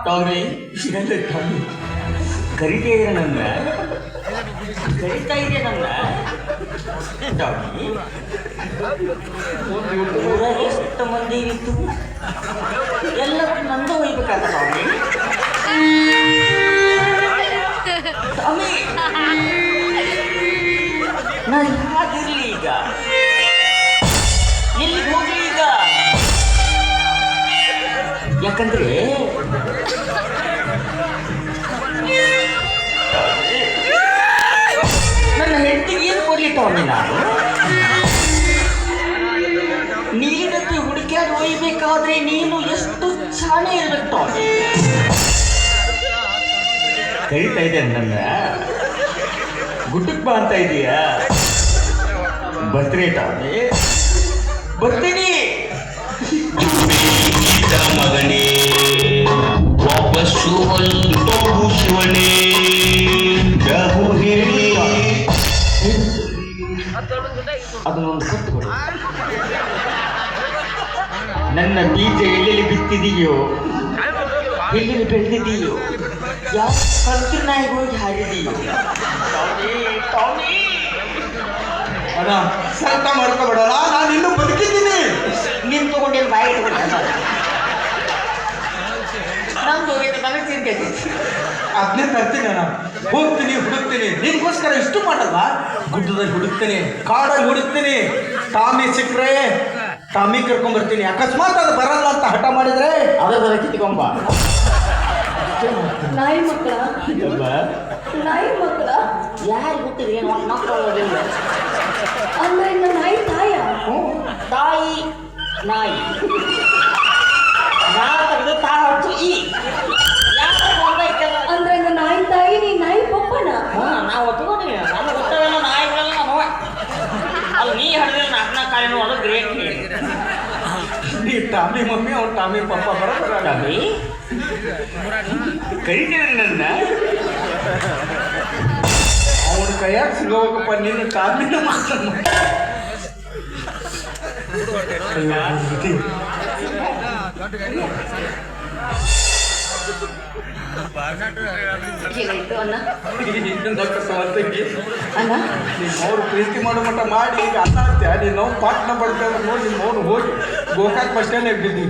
Tommy Tommy ಕರಿತಾ ಇದೆ ನನ್ನ ಟಾಮಿ ಊರಾಗ ಎಷ್ಟು ಮಂದಿ ಇತ್ತು ಎಲ್ಲರೂ ನಂದು ಒಯ್ಬೇಕಾದ ಟಾಮಿ ಟಾಮಿ ನಾನು ಹಾಗಿರ್ಲಿ ಈಗ ಎಲ್ಲಿಗೆ ಹೋಗ್ಲಿ ಈಗ ಯಾಕಂದ್ರೆ ನನ್ನ ಹೆಂಡತಿಗೆ ಏನು ಕೊಡ್ಲಿ ಟಾಮಿ ನಾನು ನೀನಂತೆ ಹುಡುಕ್ಯಾಡಿ ಒಯ್ಬೇಕಾದ್ರೆ ನೀನು ಎಷ್ಟು ಚಾಣೆ ಇರ್ಬೇಕು ಟಾಮಿ ಕರೀತಾ ಇದ್ದೇನೆ ನನ್ನ ಗುಡ್ಡಕ್ಕೆ ಬಾ ಅಂತ ಇದೀಯಾ ಬರ್ತೀನಿ ಟಾಮಿ ಬರ್ತೀನಿ ಮಗನೇ ವಾಪಸ್ಸು ಒಂದು ಶಿವನೇ ಹೇಳಿ ಅದನ್ನೊಂದು ಕೊಟ್ಟು ಕೊಡು ನನ್ನ ಬೀಜ ಎಲ್ಲೆಲ್ಲಿ ಬಿತ್ತಿದೆಯೋ ಎಲ್ಲೆಲ್ಲಿ ಬೆಳೆದಿದೆಯೋ ಯಾವ ಕಲ್ತು ನಾಯಿಗೆ ಹೋಗಿ ಹಾರಿದೆಯೋ ಅಣ್ಣ ಸರ್ತ ಮಾಡ್ಕೊಬೇಡಲ್ಲ, ನಾನು ಇನ್ನೂ ಬದುಕಿದ್ದೀನಿ. ನೀನು ತಗೊಂಡೇನು ಬಾಯಿ ಇಟ್ಕೊಂಡ ನಮ್ದು ಹೋಗಿದ್ದು ನನಗೆ ಚಿಂತೆ ಅದನ್ನೇ ತರ್ತೀನಿ ಅಣ್ಣ. ಹೋಗ್ತೀನಿ, ಹುಡುಕ್ತೀನಿ. ನಿನ್ಗೋಸ್ಕರ ಇಷ್ಟು ಮಾಡಲ್ವಾ? ಗುಡ್ಡದಲ್ಲಿ ಹುಡುಕ್ತೀನಿ, ಕಾಡಲ್ಲಿ ಹುಡುಕ್ತೀನಿ. ಟಾಮಿ ಸಿಕ್ಕರೆ ಟಾಮಿ ಕರ್ಕೊಂಡ್ಬರ್ತೀನಿ. ಅಕಸ್ಮಾತ್ ಅದು ಬರಲ್ಲ ಅಂತ ಹಠ ಮಾಡಿದ್ರೆ ಅದರ ಕಿತ್ಕೊಂಬ ನಾಯಿ ಮಕ್ಕಳ ನಾಯಿ ಮಕ್ಕಳ ಯಾರು ಗೊತ್ತಿದೆ ಏನು ಮಕ್ಕಳು ಅಂದ್ರೆ ಇನ್ನು ನಾಯಿ ತಾಯ ತಾಯಿ ನಾಯಿ ನಾ ತೆಗೆದು ತಾ ಹಚ್ಚು ಈ ಅಂದ್ರೆ ಇನ್ನು ನಾಯಿ ತಾಯಿ ನೀ ನಾಯಿ ಪಪ್ಪನ ನಾವು ಒತ್ಕೊಂಡಿ ನಾನು ಗೊತ್ತಾಗಲ್ಲ ನಾಯಿಗಳೆಲ್ಲ ನಮ್ಮ ಅಲ್ಲಿ ನೀ ಹೇಳಿದ್ರೆ ನಾಲ್ಕನ ಕಾಲಿನೂ ಅದು ಗ್ರೇಟ್ ನೀ ಟಾಮಿ ಮಮ್ಮಿ ಅವ್ರು ಟಾಮಿ ಪಪ್ಪ ಬರೋಬರ. ಟಾಮಿ ಕರಿತೇನೆ ನನ್ನ ಅವನ ಕೈಯಾಗ ಸಿಗೋಬೇಕಪ್ಪ ನೀನು ಟಾಮಿನ ಮಾತಾಡ. ಏನಾಯ್ತು ಅಣ್ಣ ಅಣ್ಣ ಅವ್ರು ಪ್ರೀತಿ ಮಾಡೋ ಮಟ್ಟ ಮಾಡಿ ಈಗ ಅನ್ನ ಅಂತ್ಯ ನೀನು ಪಾಟ್ನ ಬಡ್ತಾರೆ ನೋಡಿ, ನಿನ್ನ ಹೋಗಿ ಗೋಕಾಕ್ ಬಸ್ ಸ್ಟ್ಯಾಂಡ್ ಬಿದ್ದಿ.